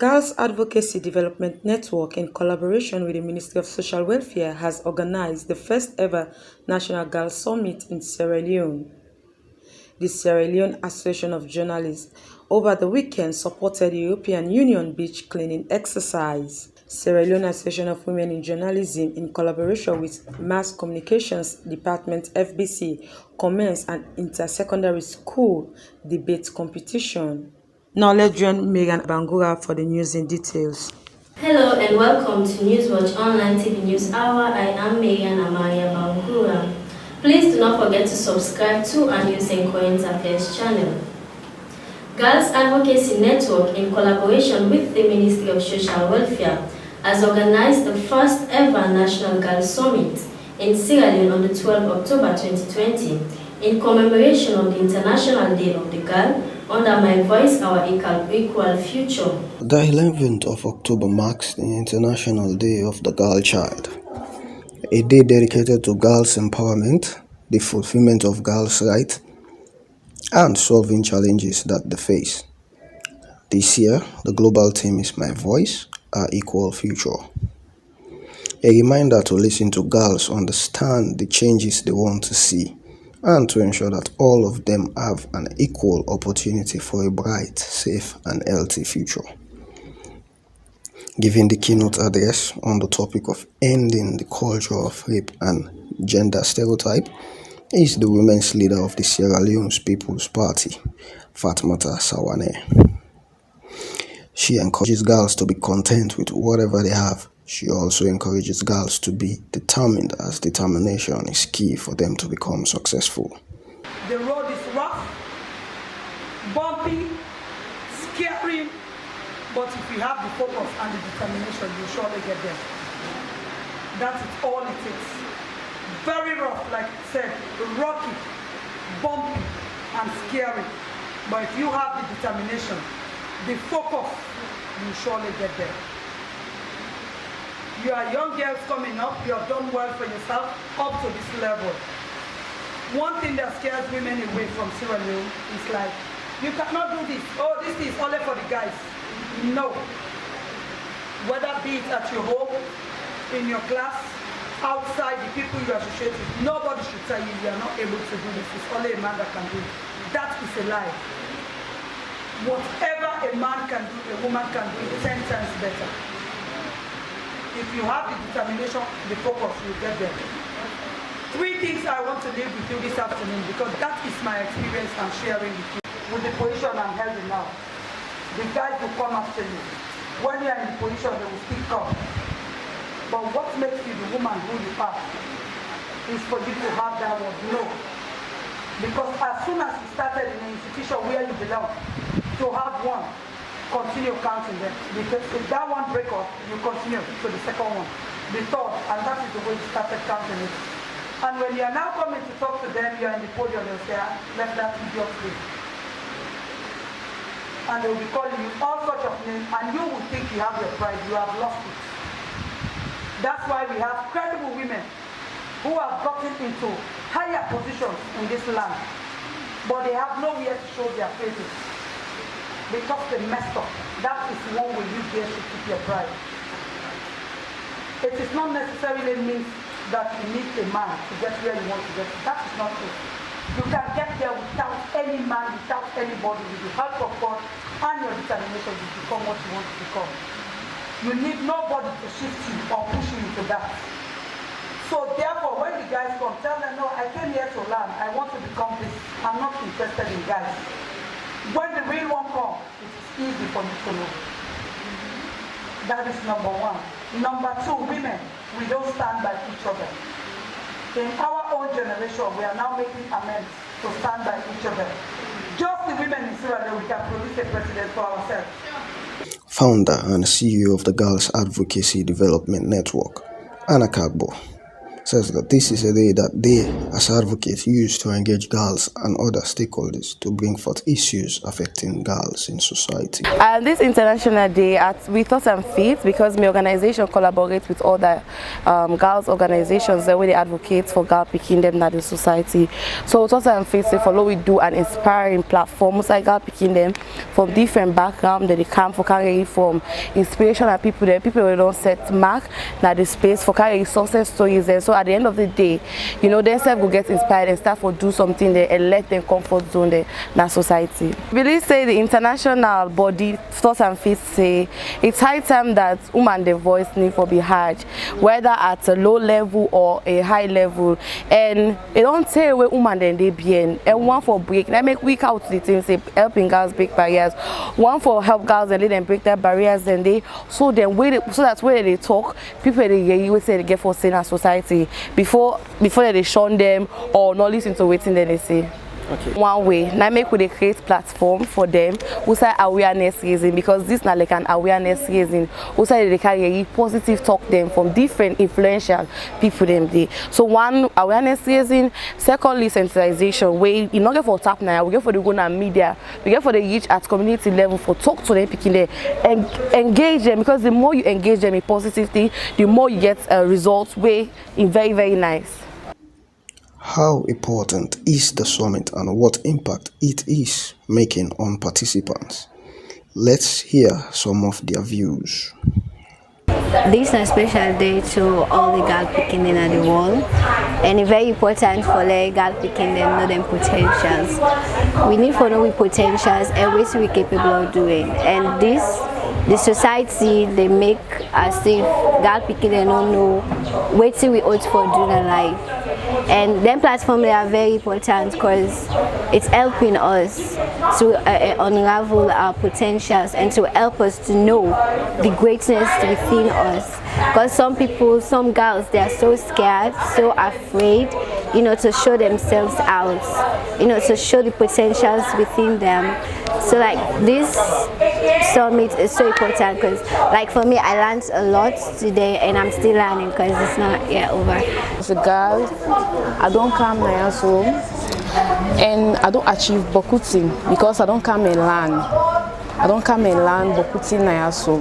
Girls Advocacy Development Network, in collaboration with the Ministry of Social Welfare, has organized the first ever National Girls Summit in Sierra Leone. The Sierra Leone Association of Journalists over the weekend supported the European Union beach cleaning exercise. Sierra Leone Association of Women in Journalism, in collaboration with Mass Communications Department (FBC), commenced an inter-secondary school debate competition. Now let's join Megan Bangura for the news in details. Hello and welcome to Newswatch Online TV News Hour. I am Megan Amaya Bangura. Please do not forget to subscribe to our News and Current Affairs channel. Girls Advocacy Network, in collaboration with the Ministry of Social Welfare, has organized the first ever National Girls Summit in Sierra Leone on the 12th of October 2020 in commemoration of the International Day of the Girl under My Voice, Our Equal Future. The 11th of October marks the International Day of the Girl Child, a day dedicated to girls' empowerment, the fulfillment of girls' rights, and solving challenges that they face. This year, the global theme is My Voice, Our Equal Future. A reminder to listen to girls, understand the changes they want to see, and to ensure that all of them have an equal opportunity for a bright, safe, and healthy future. Giving the keynote address on the topic of ending the culture of rape and gender stereotype is the women's leader of the Sierra Leone People's Party, Fatmata Sawane. She encourages girls to be content with whatever they have. She also encourages girls to be determined, as determination is key for them to become successful. The road is rough, bumpy, scary, but if you have the focus and the determination, you'll surely get there. That is all it takes. Very rough, like I said, rocky, bumpy, and scary. But if you have the determination, the focus, you'll surely get there. You are young girls coming up, you have done well for yourself up to this level. One thing that scares women away from Sierra Leone is like, you cannot do this. Oh, this is only for the guys. No. Whether be it at your home, in your class, outside, the people you associate with, nobody should tell you are not able to do this. It's only a man that can do it. That is a lie. Whatever a man can do, a woman can do it 10 times better. If you have the determination, the focus, you'll get there. 3 things I want to leave with you this afternoon, because that is my experience I'm sharing with you. With the position I'm held in now, the guys will come after you. When you are in the position, they will still come. But what makes you the woman who you are is for you to have that word no. Because as soon as you started in an institution where you belong, to have one, continue counting them. Because if that one break off, you continue to the second one, the third, and that is the way you started counting it. And when you are now coming to talk to them, you are in the podium, they'll say, let that idiot free. And they will be calling you all sorts of names, and you will think you have your pride, you have lost it. That's why we have credible women who have gotten into higher positions in this land, but they have nowhere to show their faces because they messed up. That is one way you dare to keep your pride. It is not necessarily means that you need a man to get where you want to get. That is not true. You can get there without any man, without anybody, with the help of God and your determination to become what you want to become. You need nobody to shift you or push you into that. So therefore, when the guys come, tell them, no, I came here to learn. I want to become this. I'm not interested in guys. When the real one comes, it is easy for you to know. That is number one. Number two, women, we don't stand by each other. In our own generation, we are now making amends to stand by each other. Just the women in Sierra Leone, we can produce a president for ourselves. Founder and CEO of the Girls Advocacy Development Network, Anna Kagbo, says that this is a day that they, as advocates, use to engage girls and other stakeholders to bring forth issues affecting girls in society. And this International Day, we thought and fit because my organization collaborates with other girls organizations where they advocate for girl picking them in the society. So thought and fit say follow we do an inspiring platform like girl picking them from different backgrounds that they come for carrying from inspiration and people who don't set mark now the space for carrying success stories there. So at the end of the day, you know, themselves will get inspired and start for do something there and let them comfort zone there in that society. Really say the international body thoughts and fit say it's high time that woman the voice need for be heard, whether at a low level or a high level, and it don't say where woman then they be in and one for break. That make week out the things say helping girls break barriers, one for help girls and let them break their barriers, and they so then so that's where they talk people they hear you say they get for saying our society before they shun them or not listen to waiting that they say. Okay. One way, now make we create platform for them who say awareness raising, because this now like an awareness raising. Who say they can positive talk them from different influential people them there. So one awareness raising, secondly sensitization. Way you not get for tap now, we get for the go na media, we get for the reach at community level for talk to them picking there and engage them, because the more you engage them in positive thing, the more you get results way in very, very nice. How important is the summit and what impact it is making on participants? Let's hear some of their views. This is a special day to all the girl picking in the world, and it's very important for the girl picking them know them potentials. We need to know we potentials and what we're capable of doing, and the society they make as if girl picking they don't know what we ought for do in life. And them platforms they are very important because it's helping us to unravel our potentials and to help us to know the greatness within us. Because some people, some girls, they are so scared, so afraid, you know, to show themselves out, you know, to show the potentials within them. So like this summit is so important because like for me I learned a lot today and I'm still learning because it's not yet over. As a girl, I don't come here so and I don't achieve bokuting because I don't come and learn. I don't come and learn bokuting now so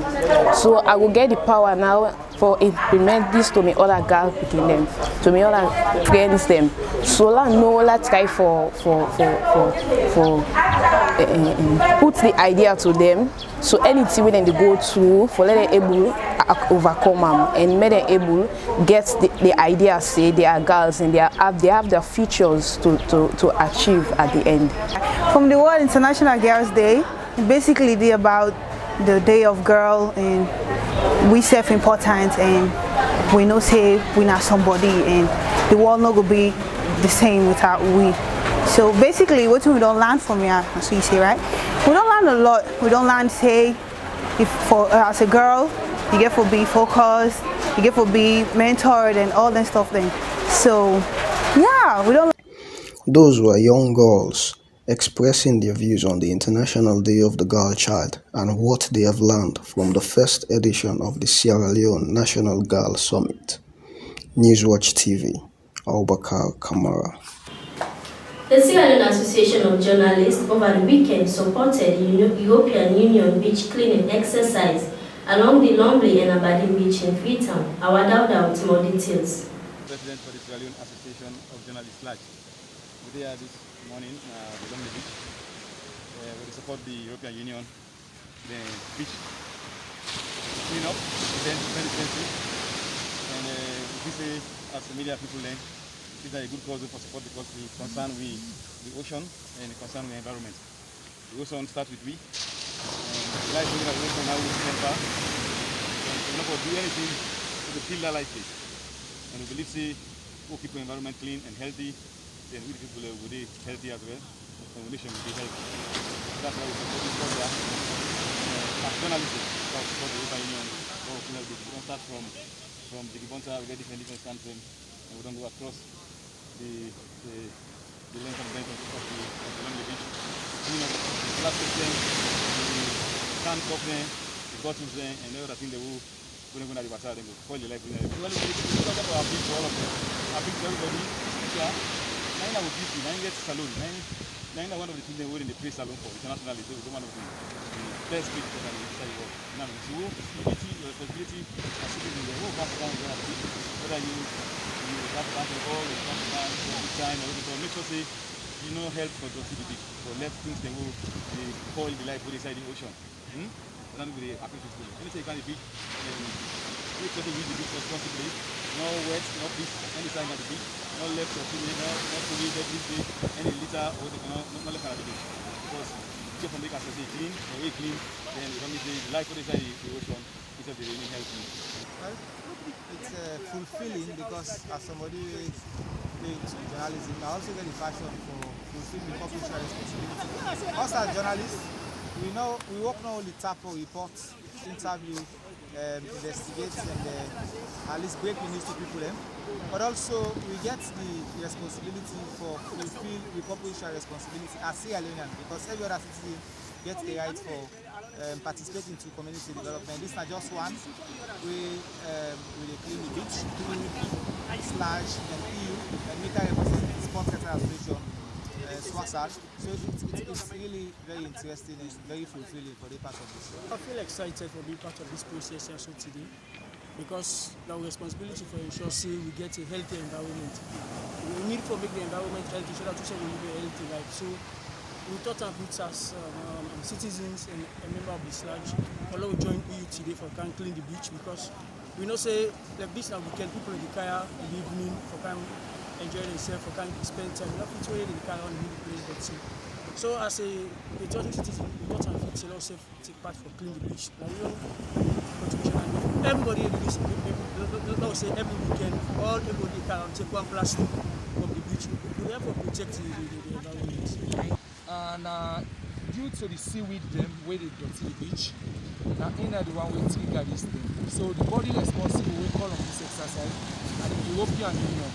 I will get the power now for implement this to me other girls picking them, to me other friends them. So I know let's try for put the idea to them. So anything when they go through for let them able overcome them and make them able get the idea say they are girls and they have their futures to achieve at the end. From the World International Girls Day, basically they about the day of girl and we self-important and we know say we not somebody and the world not gonna be the same without we. So basically what we don't learn from here, that's what you say, right? We don't learn a lot. We don't learn say if for as a girl you get for be focused, you get for be mentored and all that stuff then. So yeah, we don't. Those were young girls expressing their views on the International Day of the Girl Child and what they have learned from the first edition of the Sierra Leone National Girl Summit. Newswatch TV, Albakar Kamara. The Sierra Leone Association of Journalists over the weekend supported the European Union beach cleaning exercise along the Longley and Aberdeen Beach in Freetown. Our Dauda with more details. President for the Sierra Leone Association of Journalists Large. We are this morning the Longley Beach. We support the European Union, the beach clean up in 2020. And we say as the media people then, it's a good cause for support because we concern with the ocean and concern with the environment. The ocean starts with we. And life in the ocean now we center. And we're not going to do anything to kill that life. And we believe say we'll keep the environment clean and healthy, then we people will be healthy as well. The nation will be healthy. That's why we support this program. As journalists, we support the European Union. We don't start from the Gibonta, we get different standpoints, and we don't go across the length and breadth of the Longley Beach. You know, the plastic thing, the sand cup there, the bottles there, and all that thing they will when they go to the bazaar, they go call the life. Because our big for all of them. Our big for everybody. Yeah. Nine our beauty, nine get salon, nine one of the children who in the place salon for internationally. So one of the best big for them inside the world. Now, so responsibility, in the whole back down whether you have to all the time or whatever. Make sure say you know help for the beach. So left things they will call the life put inside the ocean. That will be happy to do. Anything you can the beach, make sure you use the beach responsibly. No wet, no fish, any sign at the beach, no left or too late, no to leave every day, any litter or not left at the beach. Because if you make us say clean or very clean, then it only the life put inside the ocean is of the really healthy. Well, it's fulfilling because as somebody who is into journalism, I also get the passion for fulfilling the publisher responsibility. Us as journalists, we work not only tap for reports, interview, investigate and at least break the news to people, but also we get the responsibility for fulfill the publisher responsibility as Sierra Leonean, because every other citizen gets a right for participating to community development. This is not just one. We clean the beach, slash and EU and make a represent Sport Sector Association. So it's really very interesting and very fulfilling for the part of this. I feel excited for being part of this process also today because our responsibility for ensure we get a healthy environment. We need to make the environment healthy so that we will live a healthy life. So we thought of it as citizens and a member of the SLAG. Although we join EU today for can clean the beach because we know say like this now we can people in the car in the evening for can enjoy themselves, for can spend time. Nothing to in the car on the place but see. So as a patriotic citizen, we got to fit also take part for clean the beach. Now we don't contribution and everybody do this. Now say every weekend, everybody can take one plastic from the beach. We therefore protect the environment. And due to the seaweed them where they dirty the beach, now in the one way trigger this thing. So the body responsible will call on this exercise and the European Union.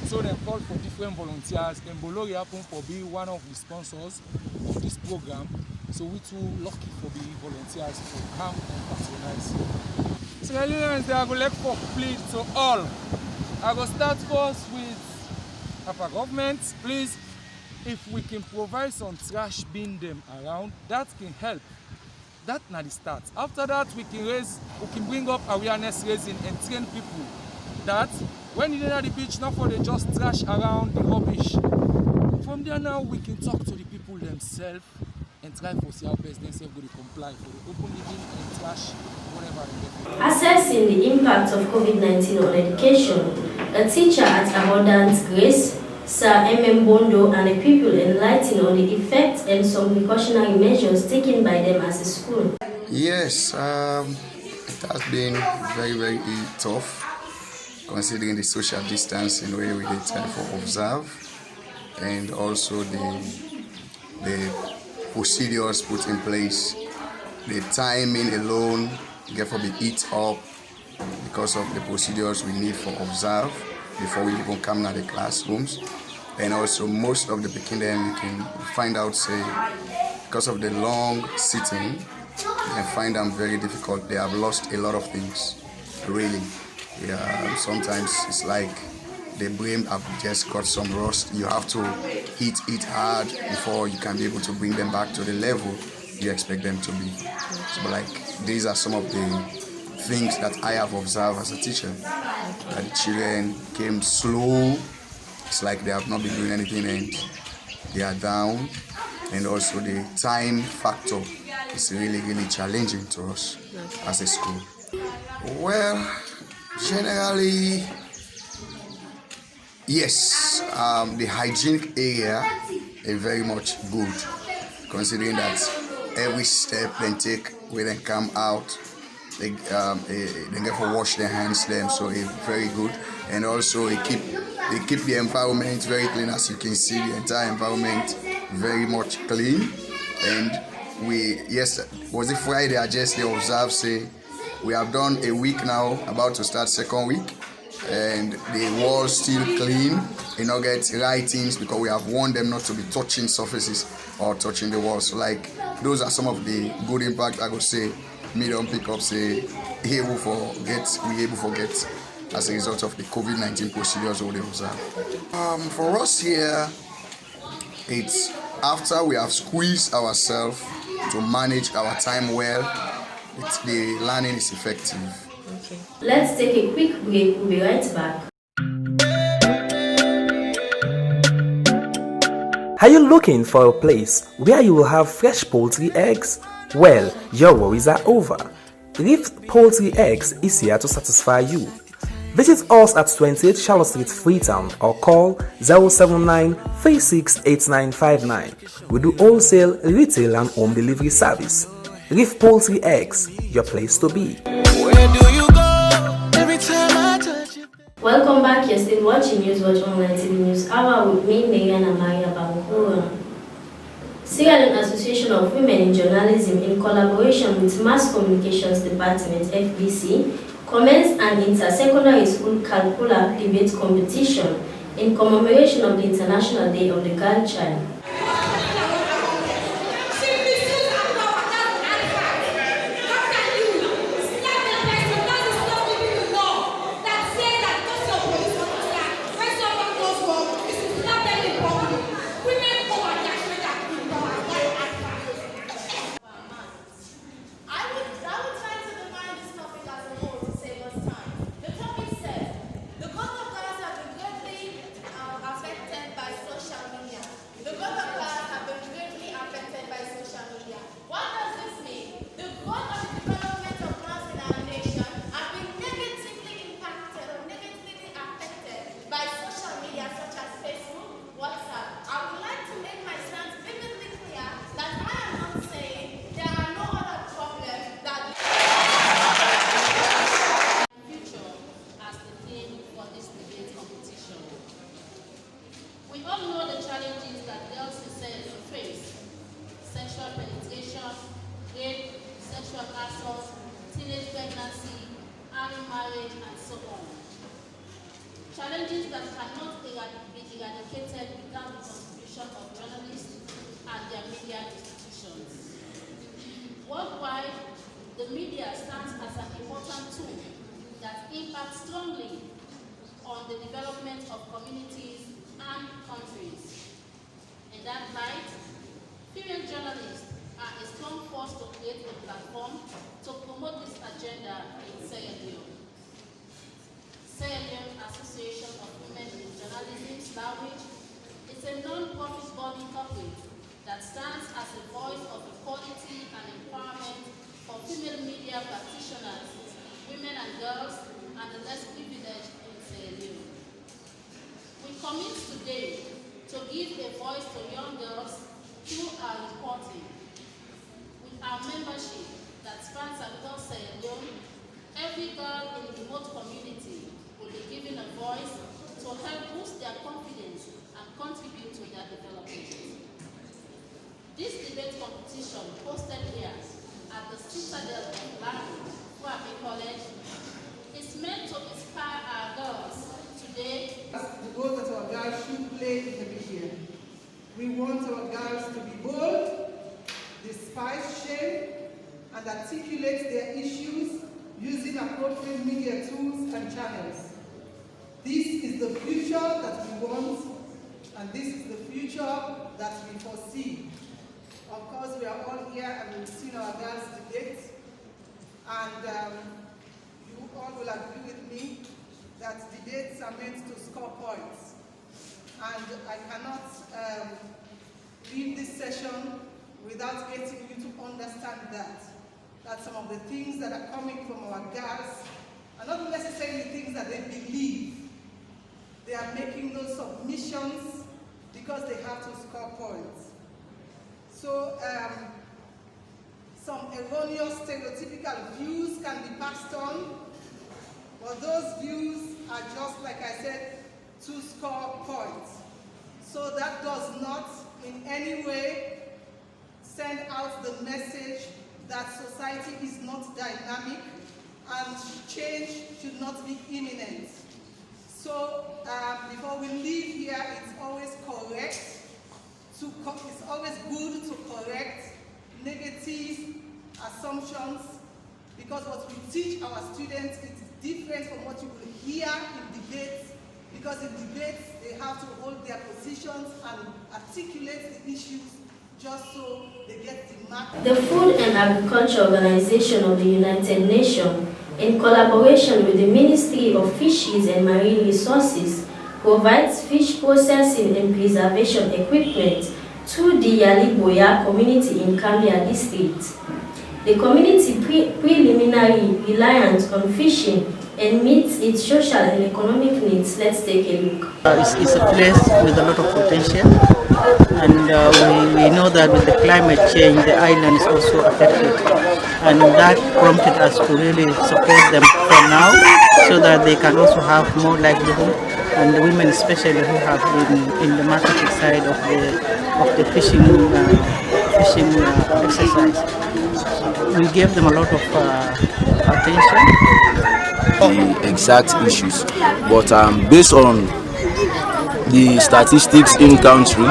So they call for different volunteers and Bolori happen for being one of the sponsors of this program. So we too lucky for the volunteers to come and patronize. Sierra Leoneans they are going to for plead to all. I will start first with our government, please. If we can provide some trash bin them around, that can help. That's not the start. After that, we can bring up awareness raising and train people that when you're at the beach, not for they just trash around the rubbish. From there now, we can talk to the people themselves and try for see how best themselves going to comply for the open living and trash, whatever they get. Assessing the impact of COVID-19 on education, a teacher at Abundant Grace, Sir M.M. Bondo, and a pupil enlightened on the effects and some precautionary measures taken by them as a school. Yes, it has been very, very tough considering the social distancing where we did time for observe and also the procedures put in place. The timing alone get to be eat up because of the procedures we need for observe before we even come to the classrooms. And also most of the picking them you can find out say because of the long sitting you can find them very difficult. They have lost a lot of things really. Yeah, sometimes it's like the brain have just got some rust. You have to hit it hard before you can be able to bring them back to the level you expect them to be. So like these are some of the things that I have observed as a teacher, that the children came slow. It's like they have not been doing anything and they are down. And also the time factor is really, really challenging to us as a school. Well, generally, yes, the hygienic area is very much good, considering that every step they take when they come out, they get to wash their hands then, so it's very good. And also they keep the environment very clean. As you can see, the entire environment very much clean. And was it Friday? I just observed say we have done a week now, about to start second week, and the walls still clean. You know, get writings because we have warned them not to be touching surfaces or touching the walls. So like those are some of the good impact I would say medium pickup say we able forget as a result of the COVID-19 procedures we observe. For us here, it's after we have squeezed ourselves to manage our time well, the learning is effective. Okay. Let's take a quick break. We'll be right back. Are you looking for a place where you will have fresh poultry eggs? Well, your worries are over. Reef Poultry Eggs is here to satisfy you. Visit us at 28 Charlotte Street, Freetown, or call 079-368959. We do wholesale, retail and home delivery service. Reef Poultry Eggs, your place to be. Where do you go every time I touch you? Welcome back. You're still watching Newswatch Online TV News Hour with me, Megan Amaya Bangura. Sierra Leone Association of Women in Journalism, in collaboration with Mass Communications Department (FBC), commenced an inter-secondary school calcula debate competition in commemoration of the International Day of the Girl Child. We all know the challenges that girls face: sexual penetration, rape, sexual assault, teenage pregnancy, early marriage, and so on. Challenges that cannot be eradicated without the contribution of journalists and their media institutions. Worldwide, the media stands as an important tool that impacts strongly on the development of communities and countries. In that light, female journalists are a strong force to create a platform to promote this agenda in Sierra Leone. Sierra Leone Association of Women in Journalism (SLAWIJ) is a non-profit body corporate that stands as a voice of equality and empowerment for female media practitioners, women and girls, and the less privileged in Sierra Leone. We commit today to give a voice to young girls through our reporting. With our membership that spans across Sierra Leone, every girl in a remote community will be given a voice to help boost their confidence and contribute to their development. This debate competition hosted here at the Citadel of Language, Fuabe College, is meant to inspire our girls today. The role that our girls should play in the media. We want our girls to be bold, despise shame, and articulate their issues using appropriate media tools and channels. This is the future that we want, and this is the future that we foresee. Of course, we are all here and we've seen our girls debate, and you all will agree with me that debates are meant to score points. And I cannot leave this session without getting you to understand that some of the things that are coming from our girls are not necessarily things that they believe. They are making those submissions because they have to score points. So some erroneous stereotypical views can be passed on, but those views are just, like I said, to score points. So that does not in any way send out the message that society is not dynamic and change should not be imminent. So before we leave here, it's always good to correct negative assumptions because what we teach our students is different from what you will hear in debates, because in debates they have to hold their positions and articulate the issues just so they get the mark. The Food and Agriculture Organization of the United Nations, in collaboration with the Ministry of Fisheries and Marine Resources, provides fish processing and preservation equipment to the Yaliboya community in Kambia district. The community preliminary reliant on fishing and meets its social and economic needs. Let's take a look. It's a place with a lot of potential, and we know that with the climate change the island is also affected, and that prompted us to really support them for now so that they can also have more livelihood, and the women especially who have been in the marketing side of the fishing exercise. We gave them a lot of attention. The exact issues, but based on the statistics in country,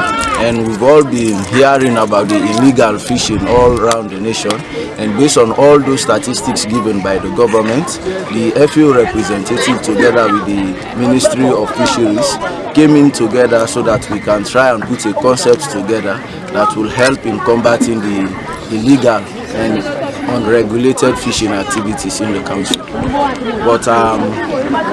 and we've all been hearing about the illegal fishing all around the nation, and based on all those statistics given by the government, the FAO representative together with the Ministry of Fisheries came in together so that we can try and put a concept together that will help in combating the illegal and unregulated fishing activities in the country. But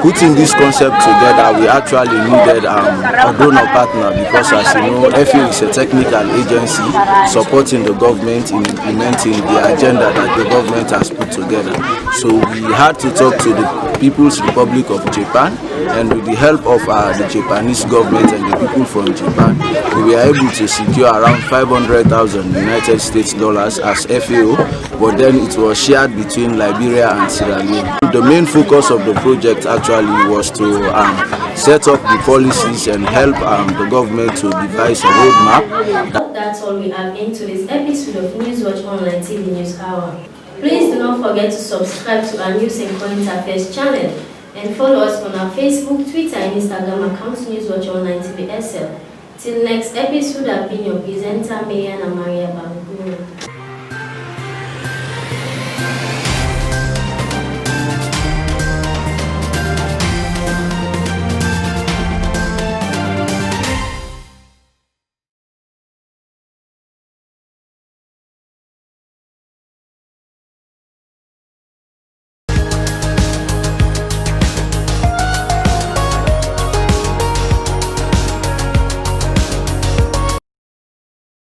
putting this concept together, we actually needed a donor partner, because as you know, FAO is a technical agency supporting the government in implementing the agenda that the government has put together. So we had to talk to the People's Republic of Japan, and with the help of the Japanese government and the people from Japan, we were able to secure around 500,000 United States dollars as FAO, but then it was shared between Liberia and Sierra Leone. The main focus of the project actually was to set up the policies and help the government to devise a roadmap. That's all we have in today's episode of Newswatch Online TV News Hour. Please do not forget to subscribe to our News and Current Affairs channel and follow us on our Facebook, Twitter and Instagram accounts Newswatch Online TV SL. Till next episode, I've been your presenter, Mayan Amaria Bangura.